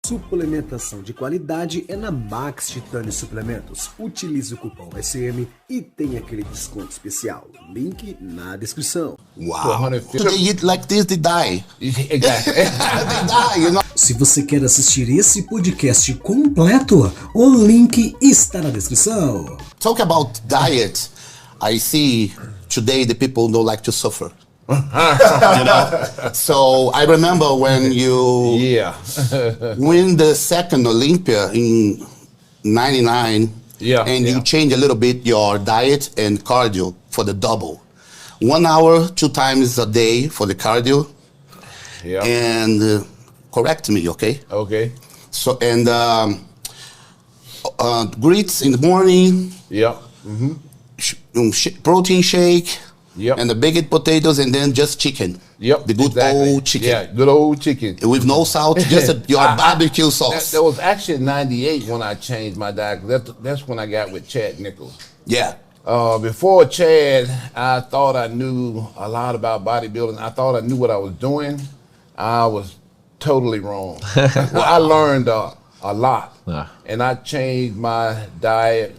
Suplementação de qualidade é na Max Titânio Suplementos. Utilize o cupom SM e tem aquele desconto especial. Link na descrição. Wow. So they eat like this, they die. Exactly. They die, you know. Se você quer assistir esse podcast completo, o link está na descrição. Talk about diet. I see today the people don't like to suffer. You know? So I remember when you win the second Olympia in '99, and you change a little bit your diet and cardio for the double. 1 hour, 2 times a day for the cardio. And correct me, okay? Okay. So and grits in the morning. Protein shake. And the baked potatoes, and then just chicken. The good old chicken. Yeah, good old chicken. With no salt, just your barbecue sauce. That was actually 98 when I changed my diet. That's when I got with Chad Nichols. Yeah. Before Chad, I thought I knew a lot about bodybuilding. I thought I knew what I was doing. I was totally wrong. Well, I learned a lot. And I changed my diet.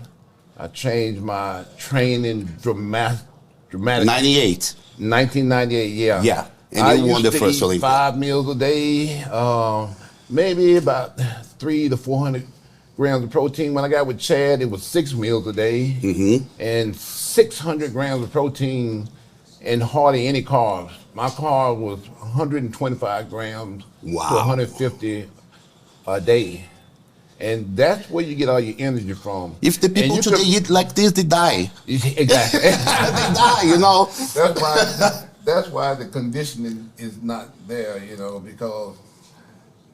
I changed my training dramatically. 98. 1998, yeah. Yeah, and you won the first Olympia. 5 meals a day, maybe about 300 to 400 grams of protein. When I got with Chad, it was 6 meals a day, and 600 grams of protein and hardly any carbs. My carb was 125 grams to 150 a day. And that's where you get all your energy from. If the people today eat like this, they die. Exactly. They die, you know. That's why the conditioning is not there, you know, because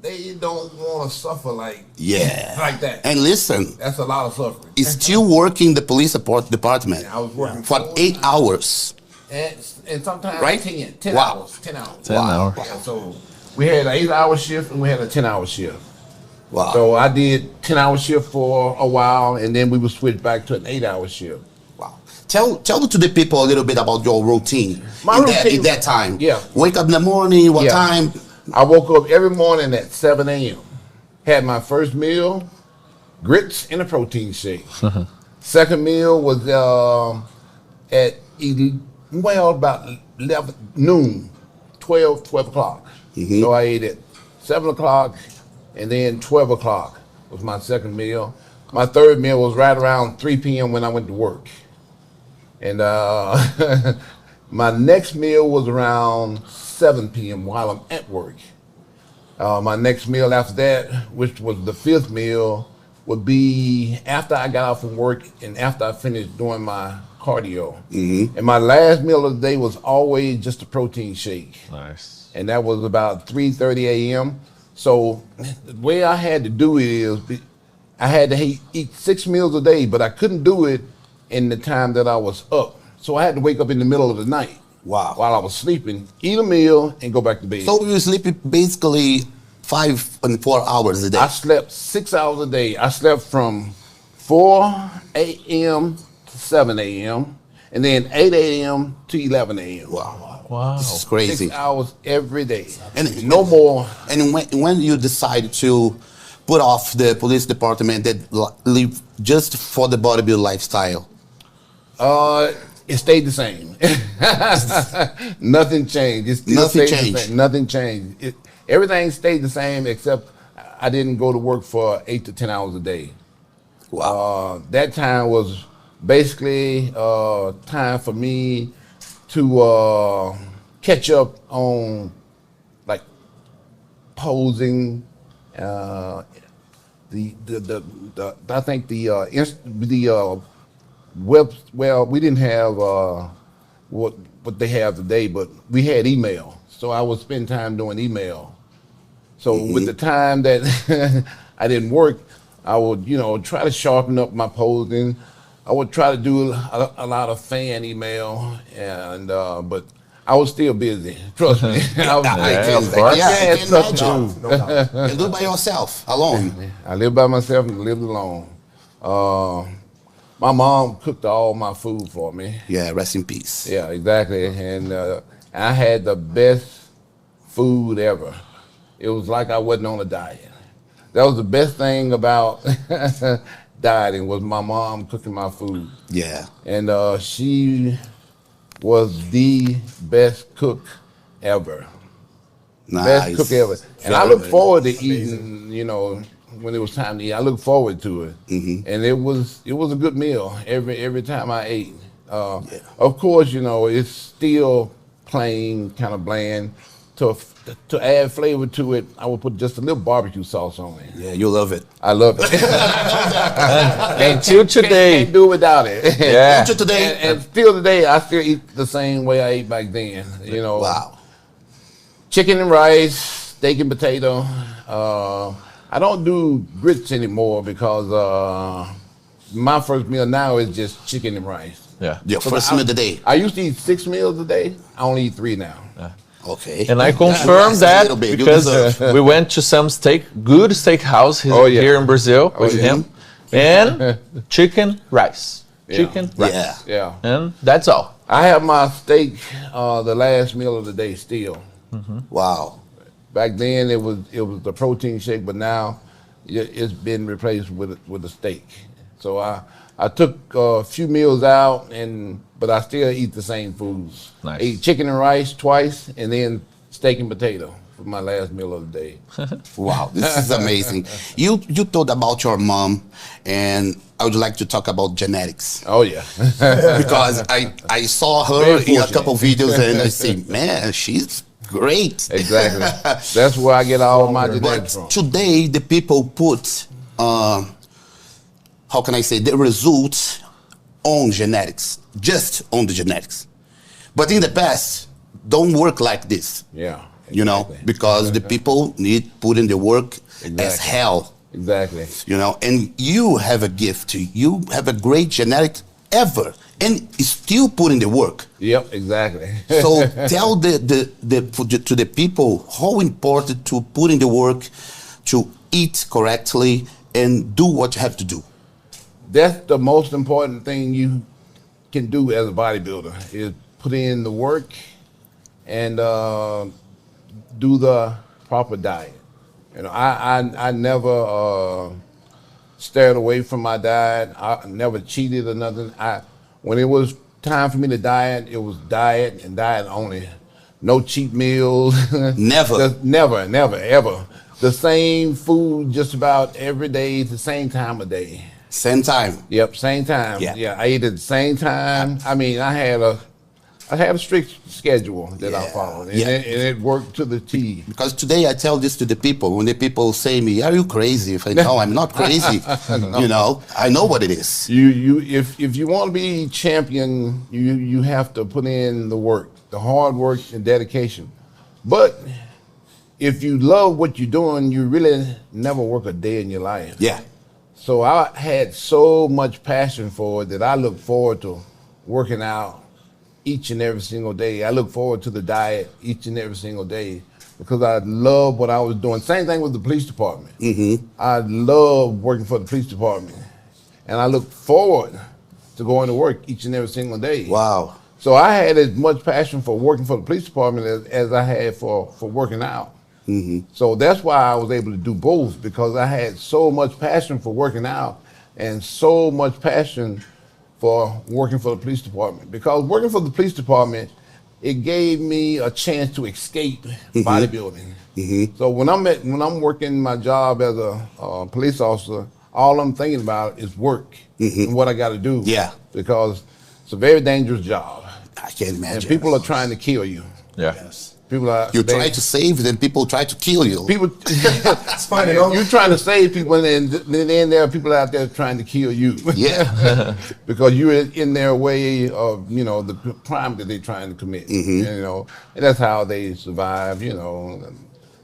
they don't want to suffer like that. And listen, that's a lot of suffering. It's still working the police department. I was working for 8 hours. And sometimes 10 wow. hours. 10 hours. 10 hours. Yeah, so we had an 8-hour shift and we had a 10-hour shift. Wow. So I did 10-hour shift for a while, and then we would switch back to an 8-hour shift. Wow. Tell to the people a little bit about your routine. My routine at that time. Yeah. Wake up in the morning. What time? I woke up every morning at 7 a.m. Had my first meal, grits and a protein shake. Second meal was at about 11 noon, 12 o'clock. So I ate at 7 o'clock. And then 12 o'clock was my second meal. My third meal was right around 3 p.m. when I went to work. And my next meal was around 7 p.m. while I'm at work. My next meal after that, which was the 5th meal, would be after I got off from work and after I finished doing my cardio. And my last meal of the day was always just a protein shake. Nice. And that was about 3:30 a.m. So the way I had to do it is I had to eat 6 meals a day, but I couldn't do it in the time that I was up. So I had to wake up in the middle of the night while I was sleeping, eat a meal, and go back to bed. So you were sleeping basically 5 and 4 hours a day? I slept 6 hours a day. I slept from 4 a.m. to 7 a.m., and then 8 a.m. to 11 a.m. Wow. This is crazy. 6 hours every day. And no more. And when you decide to put off the police department that live just for the bodybuilding lifestyle? It stayed the same. Nothing changed. It still Nothing stayed changed. The same. Nothing changed. Everything stayed the same except I didn't go to work for 8 to 10 hours a day. Wow. That time was basically time for me to catch up on like posing. I think the web. Well, we didn't have what they have today, but we had email. So I would spend time doing email. So with the time that I didn't work, I would try to sharpen up my posing. I would try to do a lot of fan email, and but I was still busy. Trust me. I was You live by yourself, alone. I lived by myself and lived alone. My mom cooked all my food for me. Yeah, rest in peace. Yeah, exactly. And I had the best food ever. It was like I wasn't on a diet. That was the best thing about dieting was my mom cooking my food. Yeah. And she was the best cook ever. Nice. Best cook ever. And I look forward to eating, you know, when it was time to eat. I look forward to it. And it was a good meal every time I ate. Of course, you know, it's still plain, kind of bland. To add flavor to it, I would put just a little barbecue sauce on it. Yeah, you love it. I love it. Until today. Can't do without it. Yeah. Until today. And still today, I still eat the same way I ate back then. You know. Wow. Chicken and rice, steak and potato. I don't do grits anymore because my first meal now is just chicken and rice. Yeah. Your first meal of the day. I used to eat 6 meals a day. I only eat 3 now. Okay. And I confirm that because we went to some good steakhouse here in Brazil with him. And chicken, rice. Chicken, rice. Yeah. And that's all. I have my steak the last meal of the day still. Wow. Back then it was the protein shake, but now it's been replaced with a steak. So I took a few meals out, but I still eat the same foods. Nice. I eat chicken and rice twice, and then steak and potato for my last meal of the day. Wow, this is amazing. You told about your mom, and I would like to talk about genetics. Oh yeah, because I saw her in a couple videos, and I say, man, she's great. Exactly. That's where I get all my genetics from. But today, the people put, how can I say, the results on genetics, just on the genetics. But in the past, don't work like this. Yeah. Exactly. You know, because the people need put in the work as hell. Exactly. You know, and you have a gift. You have a great genetic ever, and still put in the work. Yep, exactly. So tell to the people how important to put in the work, to eat correctly, and do what you have to do. That's the most important thing you can do as a bodybuilder is put in the work and do the proper diet. You know, I never stared away from my diet. I never cheated or nothing. When it was time for me to diet, it was diet and diet only. No cheat meals. Never. Never, ever. The same food just about every day at the same time of day. Same time. Yep, same time. Yeah. I ate at the same time. I mean, I had a strict schedule that I followed, and it worked to the T. Because today I tell this to the people. When the people say me, "Are you crazy?" If I know I'm not crazy, you know, I know what it is. If you want to be champion, you have to put in the work, the hard work and dedication. But if you love what you're doing, you really never work a day in your life. Yeah. So I had so much passion for it that I look forward to working out each and every single day. I look forward to the diet each and every single day because I love what I was doing. Same thing with the police department. I love working for the police department. And I look forward to going to work each and every single day. Wow. So I had as much passion for working for the police department as I had for working out. So that's why I was able to do both, because I had so much passion for working out and so much passion for working for the police department. Because working for the police department, it gave me a chance to escape bodybuilding. So when I'm working my job as a police officer, all I'm thinking about is work and what I got to do. Yeah. Because it's a very dangerous job. I can't imagine. And people are trying to kill you. Yeah. Yes. People are. You try to save, then people try to kill you. People. It's funny, you know? You're trying to save people, and then there are people out there trying to kill you. Yeah. Because you're in their way of, you know, the crime that they're trying to commit. You know, and that's how they survive. You know,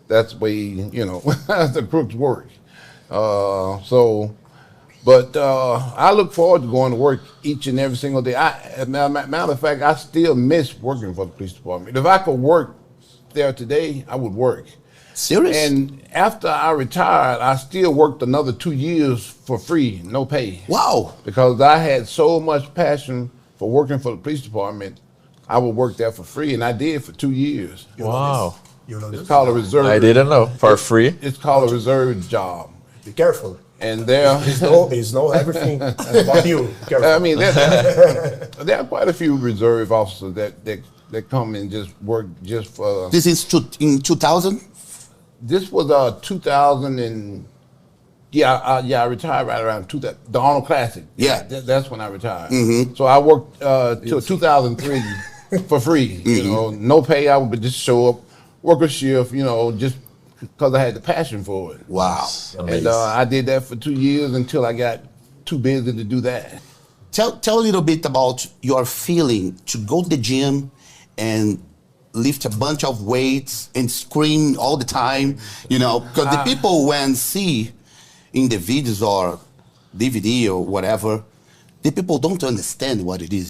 that's the way, you know, the crooks work. But I look forward to going to work each and every single day. Matter of fact, I still miss working for the police department. If I could work there today, I would work. Serious? And after I retired, I still worked another 2 years for free, no pay. Wow. Because I had so much passion for working for the police department, I would work there for free, and I did for 2 years. Wow. It's called a reserve. I didn't know. For free? It's called a reserve job. Be careful. And there, he's know everything about you. Be careful. I mean, there are quite a few reserve officers that come and just work just for. This is in 2000. This was 2000 and I retired right around the Arnold Classic. Yeah, that's when I retired. So I worked till 2003 for free. You know, no pay. I would just show up, work a shift. You know, just because I had the passion for it. Wow. And I did that for 2 years until I got too busy to do that. Tell a little bit about your feeling to go to the gym and lift a bunch of weights and scream all the time, you know, because the people when see in the videos or DVD or whatever, the people don't understand what it is.